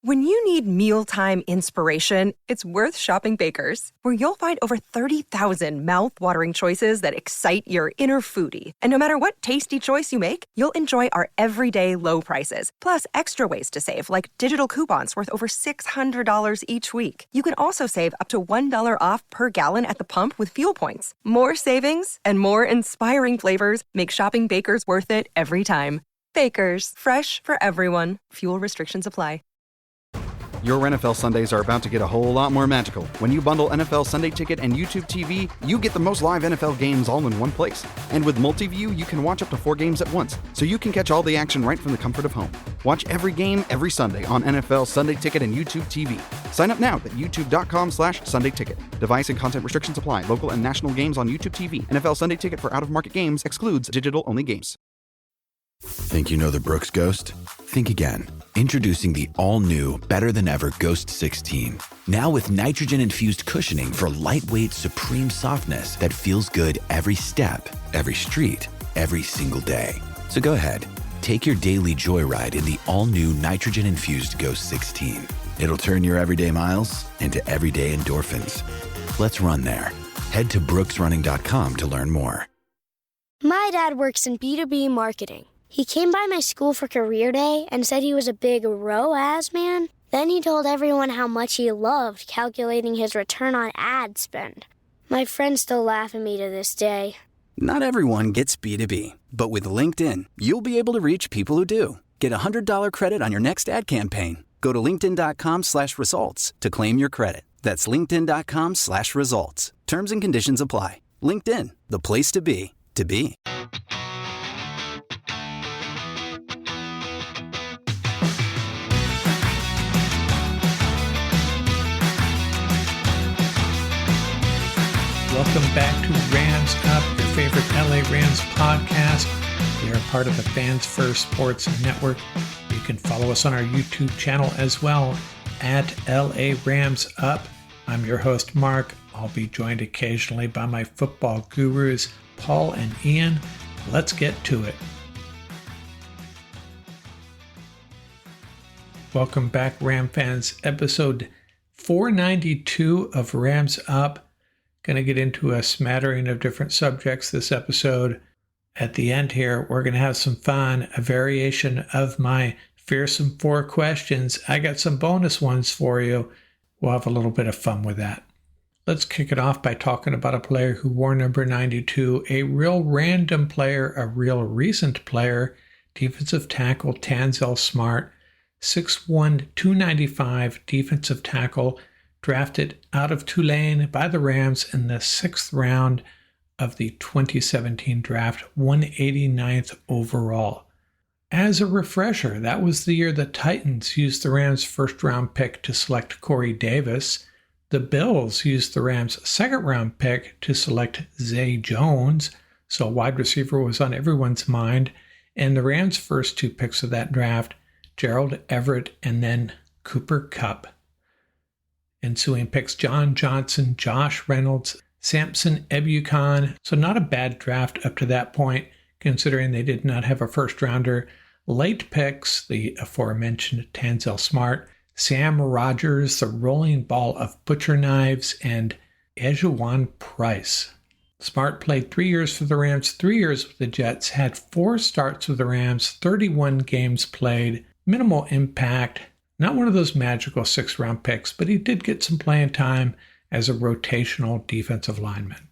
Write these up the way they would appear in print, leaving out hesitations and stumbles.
When you need mealtime inspiration, it's worth shopping Baker's, where you'll find over 30,000 mouth-watering choices that excite your inner foodie. And no matter what tasty choice you make, you'll enjoy our everyday low prices, plus extra ways to save, like digital coupons worth over $600 each week. You can also save up to $1 off per gallon at the pump with fuel points. More savings and more inspiring flavors make shopping Baker's worth it every time. Baker's, fresh for everyone. Fuel restrictions apply. Your NFL Sundays are about to get a whole lot more magical. When you bundle NFL Sunday Ticket and YouTube TV, you get the most live NFL games all in one place. And with Multiview, you can watch up to 4 games at once, so you can catch all the action right from the comfort of home. Watch every game every Sunday on NFL Sunday Ticket and YouTube TV. Sign up now at youtube.com/Sunday Ticket. Device and content restrictions apply. Local and national games on YouTube TV. NFL Sunday Ticket for out-of-market games excludes digital-only games. Think you know the Brooks Ghost? Think again. Introducing the all-new, better-than-ever Ghost 16. Now with nitrogen-infused cushioning for lightweight, supreme softness that feels good every step, every street, every single day. So go ahead, take your daily joyride in the all-new nitrogen-infused Ghost 16. It'll turn your everyday miles into everyday endorphins. Let's run there. Head to brooksrunning.com to learn more. My dad works in B2B marketing. He came by my school for career day and said he was a big ROAS man. Then he told everyone how much he loved calculating his return on ad spend. My friends still laugh at me to this day. Not everyone gets B2B, but with LinkedIn, you'll be able to reach people who do. Get a $100 credit on your next ad campaign. Go to linkedin.com/results to claim your credit. That's linkedin.com/results. Terms and conditions apply. LinkedIn, the place to be, to be. Welcome back to Rams Up, your favorite LA Rams podcast. We are part of the Fans First Sports Network. You can follow us on our YouTube channel as well, at LA Rams Up. I'm your host, Mark. I'll be joined occasionally by my football gurus, Paul and Ian. Let's get to it. Welcome back, Ram fans. Episode 492 of Rams Up. Going to get into a smattering of different subjects this episode. At the end here, we're going to have some fun, a variation of my Fearsome Four Questions. I got some bonus ones for you. We'll have a little bit of fun with that. Let's kick it off by talking about a player who wore number 92, a real random player, a real recent player, defensive tackle Tanzel Smart, 6'1", 295 defensive tackle, drafted out of Tulane by the Rams in the 6th round of the 2017 draft, 189th overall. As a refresher, that was the year the Titans used the Rams' first-round pick to select Corey Davis. The Bills used the Rams' second-round pick to select Zay Jones, so wide receiver was on everyone's mind, and the Rams' first 2 picks of that draft, Gerald Everett and then Cooper Kupp. Ensuing picks John Johnson, Josh Reynolds, Samson Ebukam. So not a bad draft up to that point, considering they did not have a first-rounder. Late picks, the aforementioned Tanzel Smart, Sam Rogers, the rolling ball of butcher knives, and Ejuan Price. Smart played 3 years for the Rams, 3 years with the Jets, had 4 starts with the Rams, 31 games played, minimal impact. Not one of those magical 6th-round picks, but he did get some playing time as a rotational defensive lineman.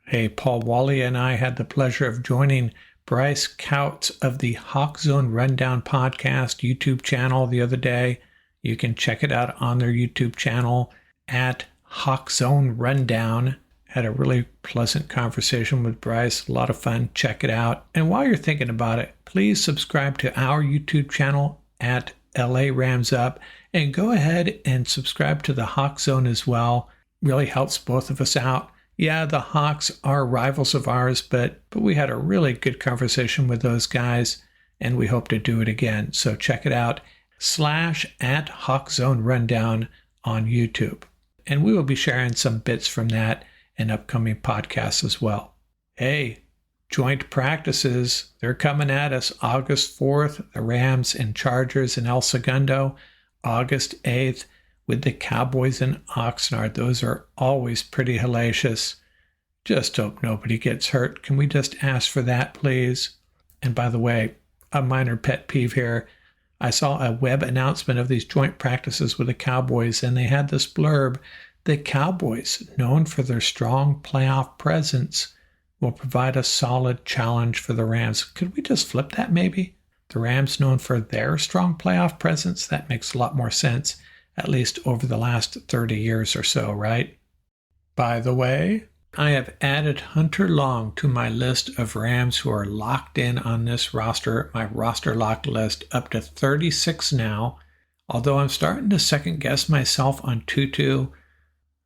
Hey, Paul Wally and I had the pleasure of joining Bryce Couts of the Hawk Zone Rundown podcast YouTube channel the other day. You can check it out on their YouTube channel at Hawk Zone Rundown. Had a really pleasant conversation with Bryce. A lot of fun. Check it out. And while you're thinking about it, please subscribe to our YouTube channel at LA Rams Up, and go ahead and subscribe to the Hawk Zone as well. Really helps both of us out. Yeah, the Hawks are rivals of ours, but we had a really good conversation with those guys, and we hope to do it again. So check it out, /at Hawk Zone Rundown on YouTube. And we will be sharing some bits from that in upcoming podcasts as well. Hey, joint practices, they're coming at us August 4th, the Rams and Chargers in El Segundo. August 8th with the Cowboys in Oxnard. Those are always pretty hellacious. Just hope nobody gets hurt. Can we just ask for that, please? And by the way, a minor pet peeve here. I saw a web announcement of these joint practices with the Cowboys, and they had this blurb: the Cowboys, known for their strong playoff presence, will provide a solid challenge for the Rams. Could we just flip that maybe? The Rams known for their strong playoff presence? That makes a lot more sense, at least over the last 30 years or so, right? By the way, I have added Hunter Long to my list of Rams who are locked in on this roster, my roster locked list, up to 36 now. Although I'm starting to second guess myself on Tutu.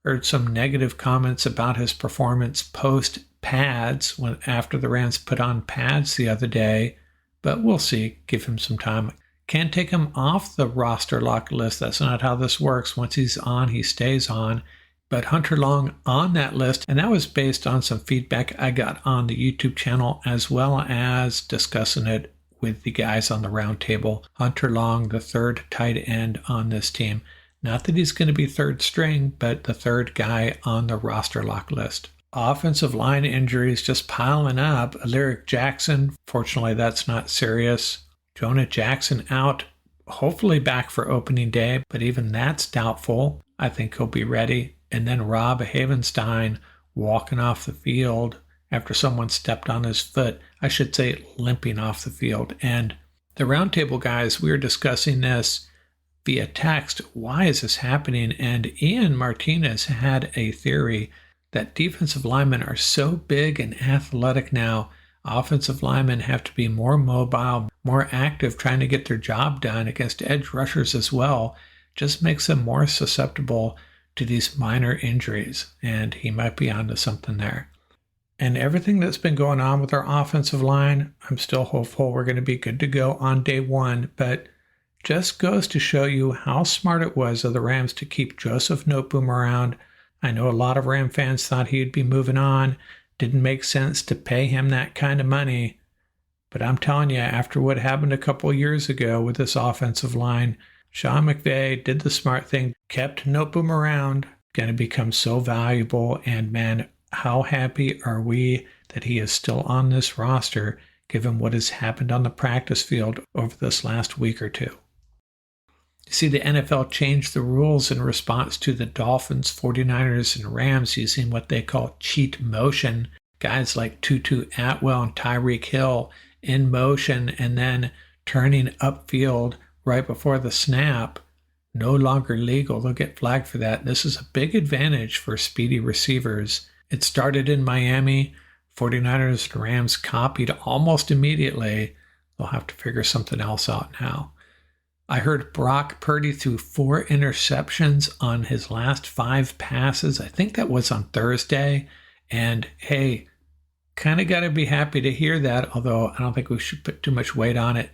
Heard some negative comments about his performance post pads after the Rams put on pads the other day, but we'll see. Give him some time. Can't take him off the roster lock list. That's not how this works. Once he's on, he stays on. But Hunter Long on that list, and that was based on some feedback I got on the YouTube channel, as well as discussing it with the guys on the round table. Hunter Long, the third tight end on this team. Not that he's going to be third string, but the third guy on the roster lock list. Offensive line injuries just piling up. Lyric Jackson, fortunately that's not serious. Jonah Jackson out, hopefully back for opening day, but even that's doubtful. I think he'll be ready. And then Rob Havenstein walking off the field after someone stepped on his foot. I should say limping off the field. And the roundtable guys, we were discussing this via text. Why is this happening? And Ian Martinez had a theory that defensive linemen are so big and athletic now, offensive linemen have to be more mobile, more active, trying to get their job done against edge rushers as well. Just makes them more susceptible to these minor injuries, and he might be onto something there. And everything that's been going on with our offensive line, I'm still hopeful we're going to be good to go on day one, but just goes to show you how smart it was of the Rams to keep Joseph Noteboom around. I know a lot of Ram fans thought he'd be moving on. Didn't make sense to pay him that kind of money. But I'm telling you, after what happened a couple years ago with this offensive line, Sean McVay did the smart thing, kept Noteboom around, going to become so valuable. And man, how happy are we that he is still on this roster, given what has happened on the practice field over this last week or two. You see, the NFL changed the rules in response to the Dolphins, 49ers, and Rams using what they call cheat motion. Guys like Tutu Atwell and Tyreek Hill in motion and then turning upfield right before the snap. No longer legal. They'll get flagged for that. This is a big advantage for speedy receivers. It started in Miami. 49ers and Rams copied almost immediately. They'll have to figure something else out now. I heard Brock Purdy threw 4 interceptions on his last 5 passes. I think that was on Thursday. And hey, kind of got to be happy to hear that, although I don't think we should put too much weight on it.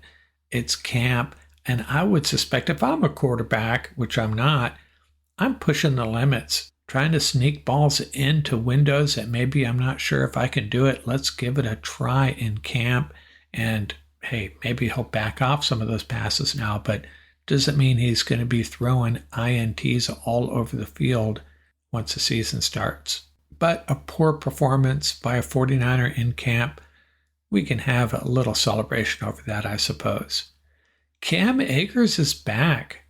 It's camp. And I would suspect if I'm a quarterback, which I'm not, I'm pushing the limits, trying to sneak balls into windows that maybe I'm not sure if I can do it. Let's give it a try in camp. And hey, maybe he'll back off some of those passes now, but doesn't mean he's going to be throwing INTs all over the field once the season starts. But a poor performance by a 49er in camp, we can have a little celebration over that, I suppose. Cam Akers is back.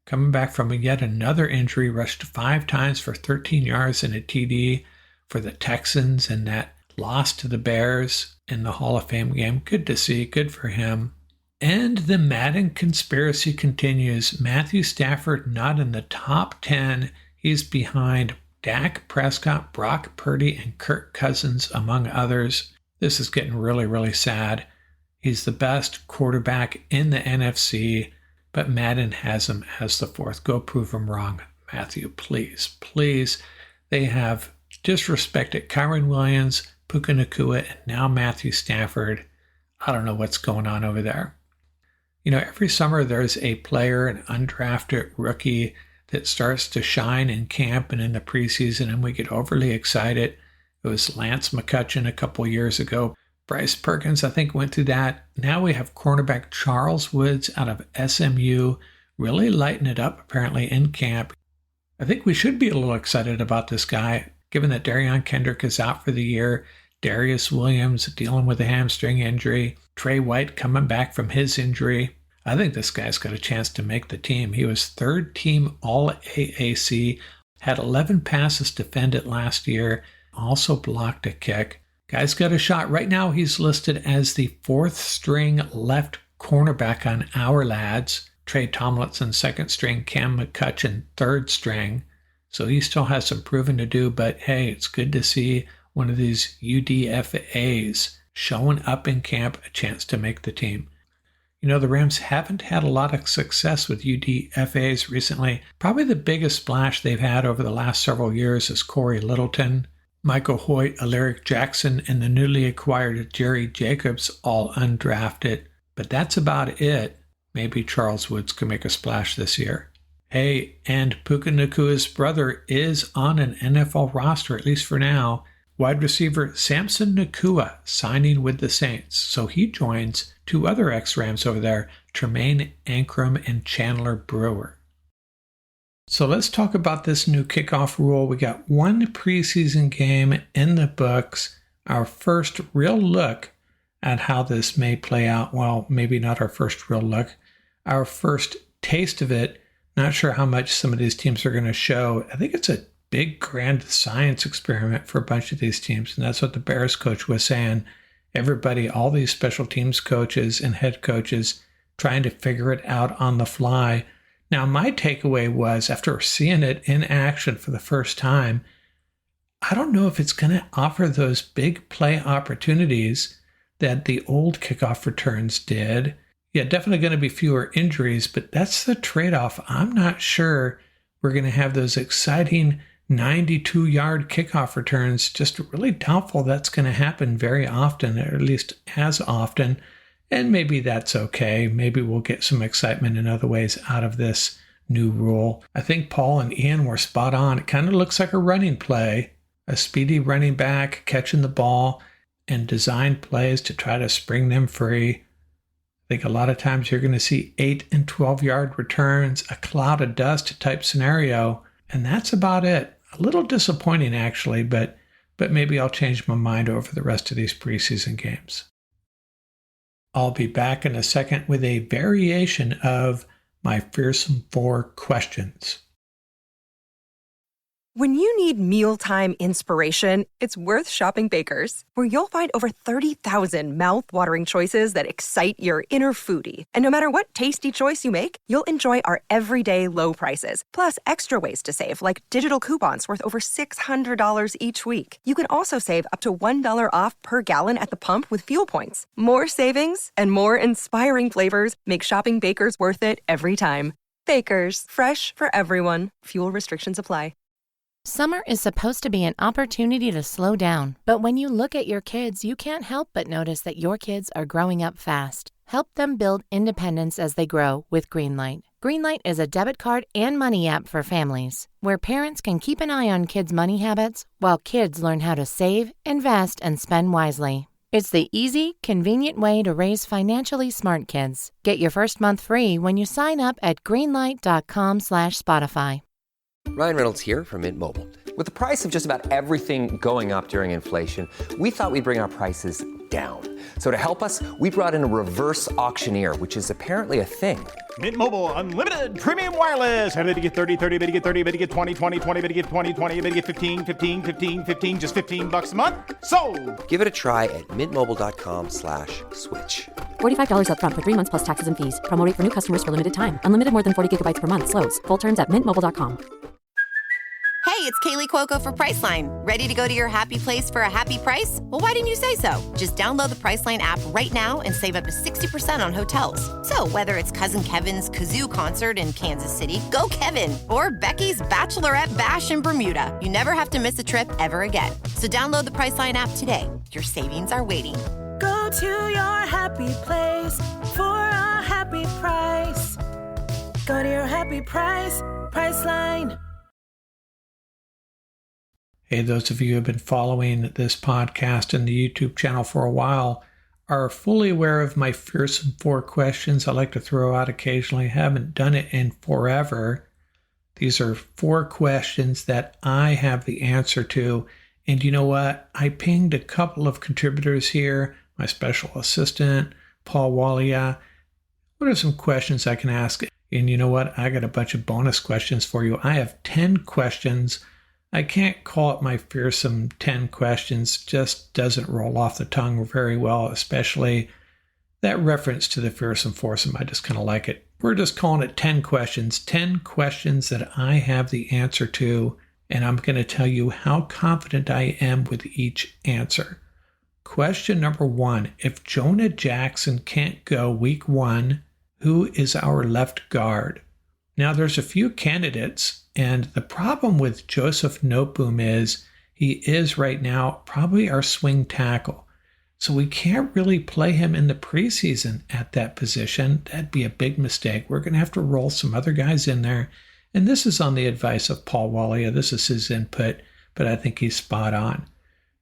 Coming back from yet another injury, rushed 5 times for 13 yards and a TD for the Texans in that loss to the Bears in the Hall of Fame game. Good to see. Good for him. And the Madden conspiracy continues. Matthew Stafford not in the top 10. He's behind Dak Prescott, Brock Purdy, and Kirk Cousins, among others. This is getting really, really sad. He's the best quarterback in the NFC, but Madden has him as the 4th. Go prove him wrong, Matthew, please. Please. They have disrespected Kyren Williams, Puka Nacua, and now Matthew Stafford. I don't know what's going on over there. You know, every summer there's a player, an undrafted rookie, that starts to shine in camp and in the preseason, and we get overly excited. It was Lance McCutcheon a couple years ago. Bryce Perkins, I think, went through that. Now we have cornerback Charles Woods out of SMU, really lighting it up apparently in camp. I think we should be a little excited about this guy, given that Darion Kendrick is out for the year, Darius Williams dealing with a hamstring injury, Trey White coming back from his injury. I think this guy's got a chance to make the team. He was third team All-AAC, had 11 passes defended last year, also blocked a kick. Guy's got a shot. Right now he's listed as the fourth string left cornerback on our lads. Trey Tomlinson, second string, Cam McCutcheon, third string. So he still has some proving to do, but hey, it's good to see one of these UDFAs showing up in camp, a chance to make the team. You know, the Rams haven't had a lot of success with UDFAs recently. Probably the biggest splash they've had over the last several years is Corey Littleton, Michael Hoyt, Alaric Jackson, and the newly acquired Jerry Jacobs, all undrafted. But that's about it. Maybe Charles Woods could make a splash this year. Hey, and Puka Nakua's brother is on an NFL roster, at least for now. Wide receiver Samson Nakua signing with the Saints. So he joins two other ex-Rams over there, Tremaine Ankrum and Chandler Brewer. So let's talk about this new kickoff rule. We got one preseason game in the books. Our first real look at how this may play out. Well, maybe not our first real look. Our first taste of it. Not sure how much some of these teams are going to show. I think it's a big grand science experiment for a bunch of these teams. And that's what the Bears coach was saying. Everybody, all these special teams coaches and head coaches trying to figure it out on the fly. Now, my takeaway was, after seeing it in action for the first time, I don't know if it's going to offer those big play opportunities that the old kickoff returns did. Yeah, definitely going to be fewer injuries, but that's the trade-off. I'm not sure we're going to have those exciting 92-yard kickoff returns. Just really doubtful that's going to happen very often, or at least as often. And maybe that's okay. Maybe we'll get some excitement in other ways out of this new rule. I think Paul and Ian were spot on. It kind of looks like a running play, a speedy running back catching the ball and design plays to try to spring them free. I think a lot of times you're going to see 8 and 12-yard returns, a cloud of dust type scenario, and that's about it. A little disappointing, actually, but maybe I'll change my mind over the rest of these preseason games. I'll be back in a second with a variation of my Fearsome Four Questions. When you need mealtime inspiration, it's worth shopping Baker's, where you'll find over 30,000 mouth-watering choices that excite your inner foodie. And no matter what tasty choice you make, you'll enjoy our everyday low prices, plus extra ways to save, like digital coupons worth over $600 each week. You can also save up to $1 off per gallon at the pump with fuel points. More savings and more inspiring flavors make shopping Baker's worth it every time. Baker's, fresh for everyone. Fuel restrictions apply. Summer is supposed to be an opportunity to slow down, but when you look at your kids, you can't help but notice that your kids are growing up fast. Help them build independence as they grow with Greenlight. Greenlight is a debit card and money app for families, where parents can keep an eye on kids' money habits while kids learn how to save, invest, and spend wisely. It's the easy, convenient way to raise financially smart kids. Get your first month free when you sign up at greenlight.com/Spotify. Ryan Reynolds here from Mint Mobile. With the price of just about everything going up during inflation, we thought we'd bring our prices down. So to help us, we brought in a reverse auctioneer, which is apparently a thing. Mint Mobile Unlimited Premium Wireless. How to get 30, 30, bit to get 30, bit to get 20, 20, 20, bit to get 20, 20, bit to get 15, 15, 15, 15, just $15 a month? Sold! Give it a try at mintmobile.com/switch. $45 up front for 3 months plus taxes and fees. Promo rate for new customers for limited time. Unlimited more than 40 gigabytes per month. Slows full terms at mintmobile.com. Hey, it's Kaylee Cuoco for Priceline. Ready to go to your happy place for a happy price? Well, why didn't you say so? Just download the Priceline app right now and save up to 60% on hotels. So whether it's Cousin Kevin's Kazoo Concert in Kansas City, go Kevin, or Becky's Bachelorette Bash in Bermuda, you never have to miss a trip ever again. So download the Priceline app today. Your savings are waiting. Go to your happy place for a happy price. Go to your happy price, Priceline. Hey, those of you who have been following this podcast and the YouTube channel for a while are fully aware of my Fearsome Four Questions I like to throw out occasionally. I haven't done it in forever. These are 4 questions that I have the answer to. And you know what? I pinged a couple of contributors here, my special assistant, Paul Walia. What are some questions I can ask? And you know what? I got a bunch of bonus questions for you. I have 10 questions. I can't call it my fearsome 10 questions. Just doesn't roll off the tongue very well, especially that reference to the fearsome foursome. I just kind of like it. We're just calling it 10 questions. 10 questions that I have the answer to, and I'm going to tell you how confident I am with each answer. Question number 1. If Jonah Jackson can't go week 1, who is our left guard? Now, there's a few candidates, and the problem with Joseph Noteboom is he is right now probably our swing tackle. So we can't really play him in the preseason at that position. That'd be a big mistake. We're going to have to roll some other guys in there. And this is on the advice of Paul Walia. This is his input, but I think he's spot on.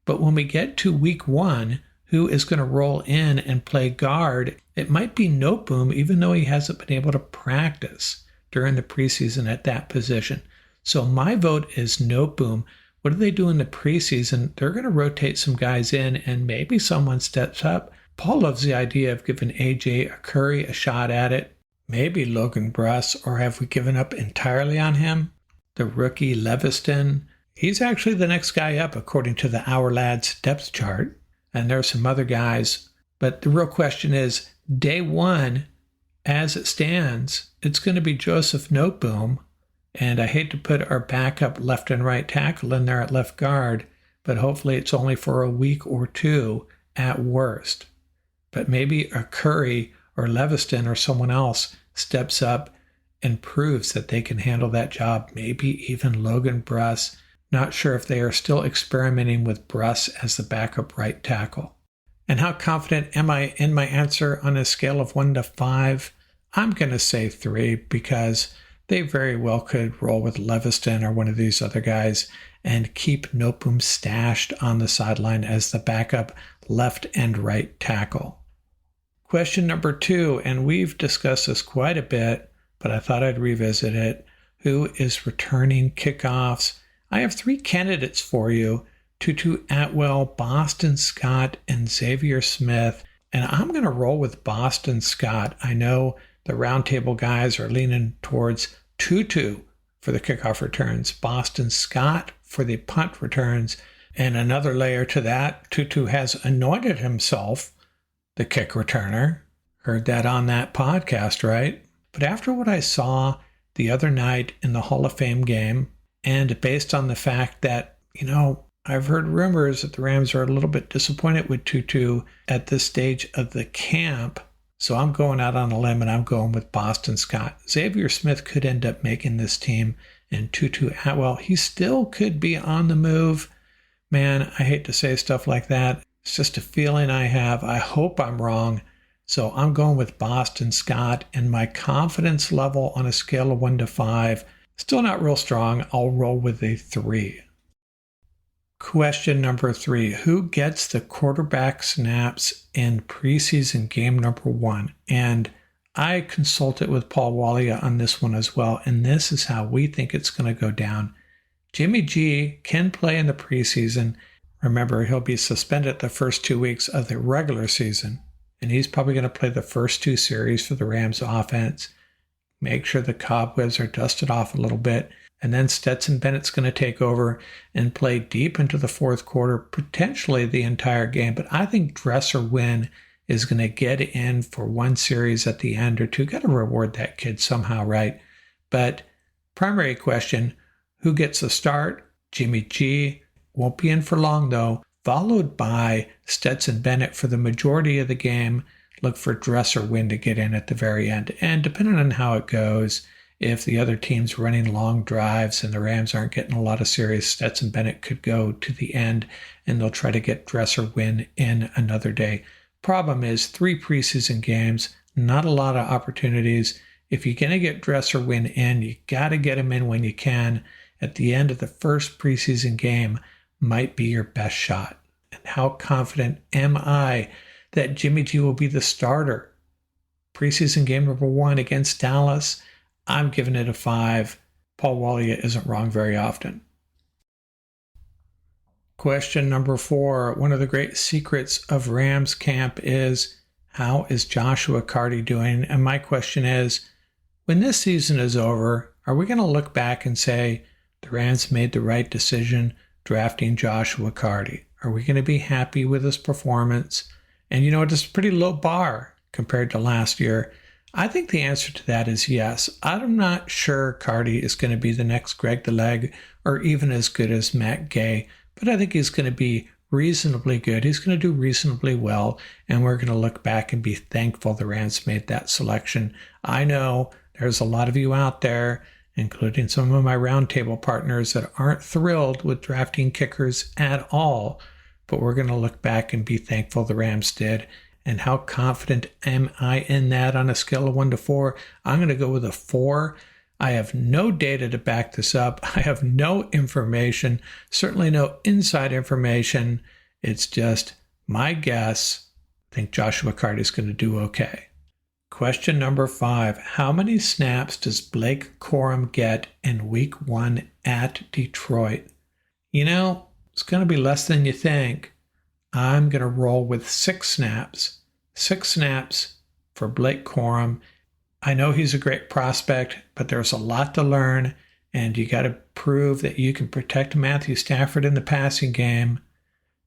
But when we get to week 1, who is going to roll in and play guard? It might be Noteboom, even though he hasn't been able to practice during the preseason at that position. So my vote is Noteboom. What do they do in the preseason? They're going to rotate some guys in and maybe someone steps up. Paul loves the idea of giving AJ Curry a shot at it. Maybe Logan Bruss, or have we given up entirely on him? The rookie Leviston. He's actually the next guy up according to the Our Lads depth chart. And there's some other guys. But the real question is, day 1, as it stands, it's going to be Joseph Noteboom. And I hate to put our backup left and right tackle in there at left guard, but hopefully it's only for a week or 2 at worst. But maybe a Curry or Leviston or someone else steps up and proves that they can handle that job. Maybe even Logan Bruss. Not sure if they are still experimenting with Bruss as the backup right tackle. And how confident am I in my answer on a scale of 1 to 5? I'm going to say 3 because they very well could roll with Leviston or one of these other guys and keep Noteboom stashed on the sideline as the backup left and right tackle. Question number 2, and we've discussed this quite a bit, but I thought I'd revisit it. Who is returning kickoffs? I have 3 candidates for you: Tutu Atwell, Boston Scott, and Xavier Smith. And I'm going to roll with Boston Scott. I know the roundtable guys are leaning towards Tutu for the kickoff returns, Boston Scott for the punt returns, and another layer to that, Tutu has anointed himself the kick returner. Heard that on that podcast, right? But after what I saw the other night in the Hall of Fame game, and based on the fact that, I've heard rumors that the Rams are a little bit disappointed with Tutu at this stage of the camp. So I'm going out on a limb and I'm going with Boston Scott. Xavier Smith could end up making this team, and Tutu Atwell, he still could be on the move. Man, I hate to say stuff like that. It's just a feeling I have. I hope I'm wrong. So I'm going with Boston Scott, and my confidence level on a scale of 1 to 5, still not real strong. I'll roll with a 3. Question number 3. Who gets the quarterback snaps in preseason game number 1? And I consulted with Paul Walia on this one as well, and this is how we think it's going to go down. Jimmy G can play in the preseason. Remember, he'll be suspended the first 2 weeks of the regular season, and he's probably going to play the first 2 series for the Rams offense. Make sure the cobwebs are dusted off a little bit. And then Stetson Bennett's going to take over and play deep into the 4th quarter, potentially the entire game. But I think Dresser Wynn is going to get in for 1 series at the end or 2. Got to reward that kid somehow, right? But primary question, who gets the start? Jimmy G. Won't be in for long, though. Followed by Stetson Bennett for the majority of the game. Look for Dresser Wynn to get in at the very end. And depending on how it goes, if the other team's running long drives and the Rams aren't getting a lot of series, Stetson Bennett could go to the end and they'll try to get Dresser Wynn in another day. Problem is 3 preseason games, not a lot of opportunities. If you're going to get Dresser Wynn in, you got to get him in when you can. At the end of the first preseason game might be your best shot. And how confident am I that Jimmy G will be the starter. Preseason game number 1 against Dallas, I'm giving it a 5. Paul Walia isn't wrong very often. Question number 4. One of the great secrets of Rams camp is, how is Joshua Carty doing? And my question is, when this season is over, are we going to look back and say the Rams made the right decision drafting Joshua Carty? Are we going to be happy with his performance? And it's a pretty low bar compared to last year. I think the answer to that is yes. I'm not sure Carty is going to be the next Greg the Leg or even as good as Matt Gay, but I think he's going to be reasonably good. He's going to do reasonably well, and we're going to look back and be thankful the Rams made that selection. I know there's a lot of you out there, including some of my roundtable partners, that aren't thrilled with drafting kickers at all, but we're going to look back and be thankful the Rams did. And how confident am I in that on a scale of 1 to 4? I'm going to go with a 4. I have no data to back this up. I have no information, certainly no inside information. It's just my guess. I think Joshua Carty is going to do okay. Question number 5. How many snaps does Blake Corum get in week 1 at Detroit? It's going to be less than you think. I'm going to roll with 6 snaps. 6 snaps for Blake Corum. I know he's a great prospect, but there's a lot to learn, and you got to prove that you can protect Matthew Stafford in the passing game.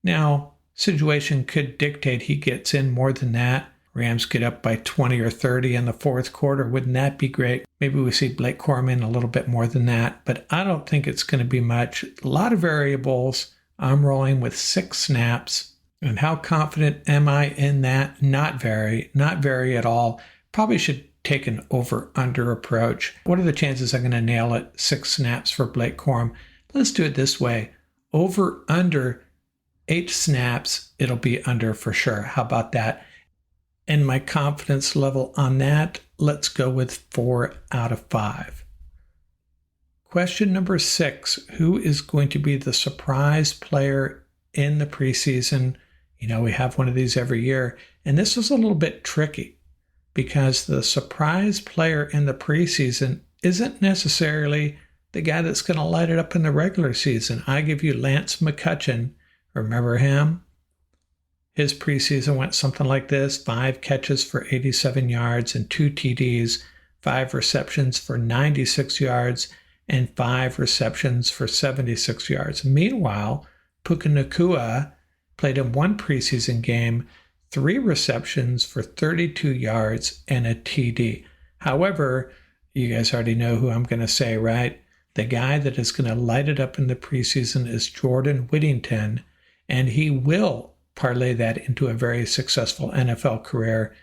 Now, situation could dictate he gets in more than that. Rams get up by 20 or 30 in the fourth quarter. Wouldn't that be great? Maybe we see Blake Corum in a little bit more than that, but I don't think it's going to be much. A lot of variables. I'm rolling with 6 snaps. And how confident am I in that? Not very at all. Probably should take an over-under approach. What are the chances I'm going to nail it? 6 snaps for Blake Corum. Let's do it this way. Over-under 8 snaps, it'll be under for sure. How about that? And my confidence level on that, let's go with 4 out of 5. Question number 6. Who is going to be the surprise player in the preseason? We have one of these every year. And this was a little bit tricky because the surprise player in the preseason isn't necessarily the guy that's going to light it up in the regular season. I give you Lance McCutcheon. Remember him? His preseason went something like this: 5 catches for 87 yards and 2 TDs, 5 receptions for 96 yards, and 5 receptions for 76 yards. Meanwhile, Puka Nacua played in 1 preseason game, 3 receptions for 32 yards and a TD. However, you guys already know who I'm going to say, right? The guy that is going to light it up in the preseason is Jordan Whittington, and he will parlay that into a very successful NFL career.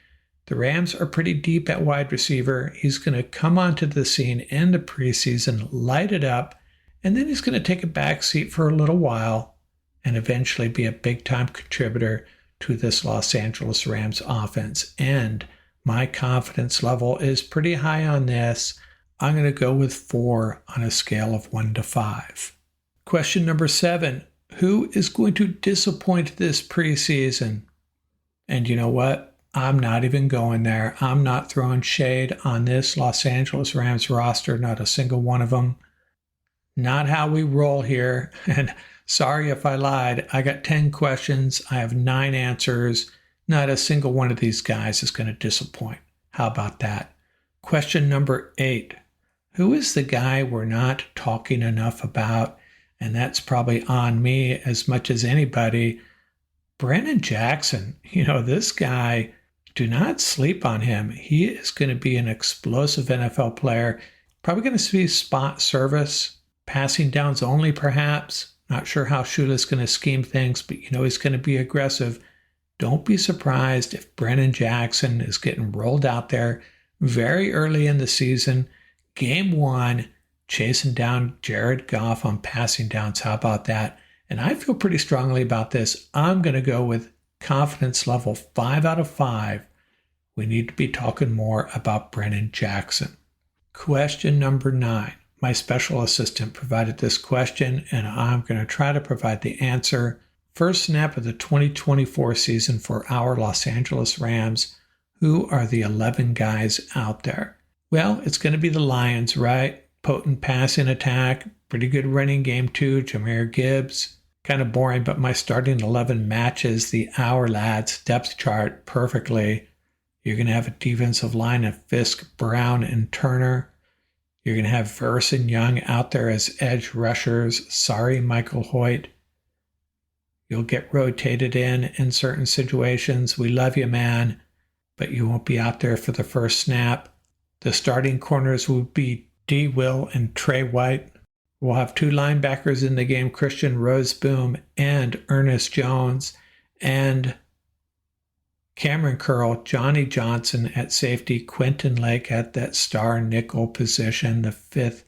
The Rams are pretty deep at wide receiver. He's going to come onto the scene in the preseason, light it up, and then he's going to take a back seat for a little while and eventually be a big-time contributor to this Los Angeles Rams offense. And my confidence level is pretty high on this. I'm going to go with 4 on a scale of 1 to 5. Question number 7. Who is going to disappoint this preseason? And you know what? I'm not even going there. I'm not throwing shade on this Los Angeles Rams roster, not a single one of them. Not how we roll here. And sorry if I lied. I got 10 questions. I have 9 answers. Not a single one of these guys is going to disappoint. How about that? Question number 8. Who is the guy we're not talking enough about? And that's probably on me as much as anybody. Brandon Jackson. This guy, do not sleep on him. He is going to be an explosive NFL player. Probably going to see spot service, passing downs only perhaps. Not sure how Shula's going to scheme things, but he's going to be aggressive. Don't be surprised if Brandon Jackson is getting rolled out there very early in the season. Game 1, chasing down Jared Goff on passing downs. How about that? And I feel pretty strongly about this. I'm going to go with confidence level 5 out of 5. We need to be talking more about Brandon Jackson. Question number 9. My special assistant provided this question, and I'm going to try to provide the answer First snap of the 2024 season for our Los Angeles Rams. Who are the 11 guys out there? Well, it's going to be the Lions, right? Potent passing attack, pretty good running game too. Jahmyr Gibbs. Kind of boring, but my starting 11 matches the Our Lads depth chart perfectly. You're going to have a defensive line of Fisk, Brown, and Turner. You're going to have Verse and Young out there as edge rushers. Sorry, Michael Hoyt. You'll get rotated in certain situations. We love you, man, but you won't be out there for the first snap. The starting corners will be D. Will and Trey White. We'll have 2 linebackers in the game, Christian Roseboom and Ernest Jones, and Cameron Curl, Johnny Johnson at safety, Quentin Lake at that star nickel position, the 5th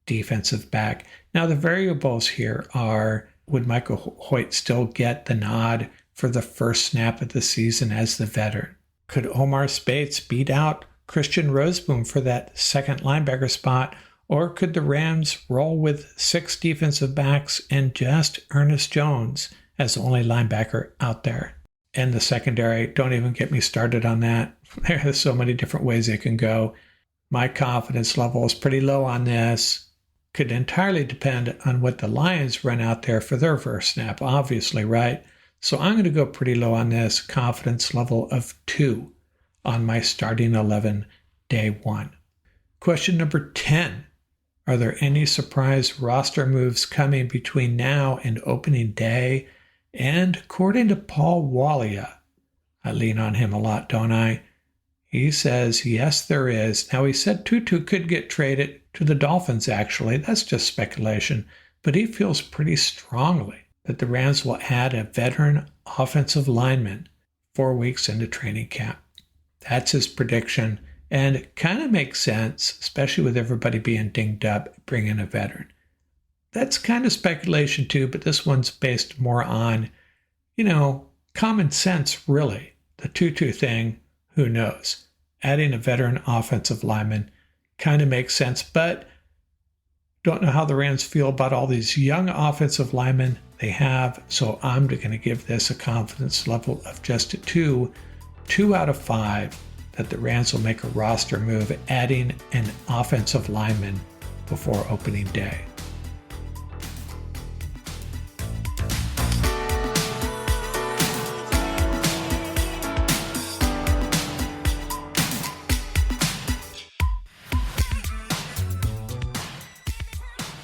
defensive back. Now the variables here are, would Michael Hoyt still get the nod for the first snap of the season as the veteran? Could Omar Speights beat out Christian Roseboom for that second linebacker spot? Or could the Rams roll with 6 defensive backs and just Ernest Jones as the only linebacker out there? And the secondary, don't even get me started on that. There's so many different ways it can go. My confidence level is pretty low on this. Could entirely depend on what the Lions run out there for their first snap, obviously, right? So I'm going to go pretty low on this, confidence level of 2 on my starting 11 day 1. Question number 10. Are there any surprise roster moves coming between now and opening day? And according to Paul Walia, I lean on him a lot, don't I? He says, yes, there is. Now, he said Tutu could get traded to the Dolphins, actually. That's just speculation. But he feels pretty strongly that the Rams will add a veteran offensive lineman 4 weeks into training camp. That's his prediction. And it kind of makes sense, especially with everybody being dinged up, bringing a veteran. That's kind of speculation too, but this one's based more on, common sense, really. The Tutu thing, who knows? Adding a veteran offensive lineman kind of makes sense, but don't know how the Rams feel about all these young offensive linemen they have, so I'm going to give this a confidence level of just a 2 out of 5. That the Rams will make a roster move adding an offensive lineman before opening day.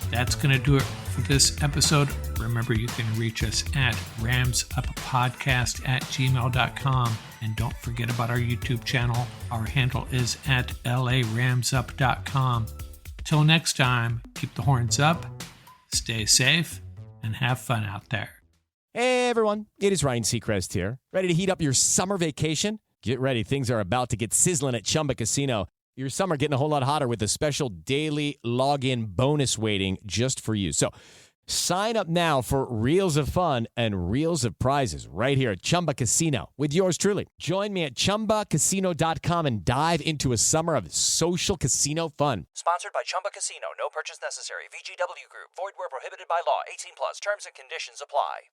That's going to do it for this episode. Remember, you can reach us at ramsuppodcast@gmail.com. And don't forget about our YouTube channel. Our handle is at laramsup.com. Till next time, keep the horns up, stay safe, and have fun out there. Hey everyone, it is Ryan Seacrest here. Ready to heat up your summer vacation? Get ready, things are about to get sizzling at Chumba Casino. Your summer getting a whole lot hotter with a special daily login bonus waiting just for you. So sign up now for Reels of Fun and Reels of Prizes right here at Chumba Casino with yours truly. Join me at ChumbaCasino.com and dive into a summer of social casino fun. Sponsored by Chumba Casino. No purchase necessary. VGW Group. Void where prohibited by law. 18 plus. Terms and conditions apply.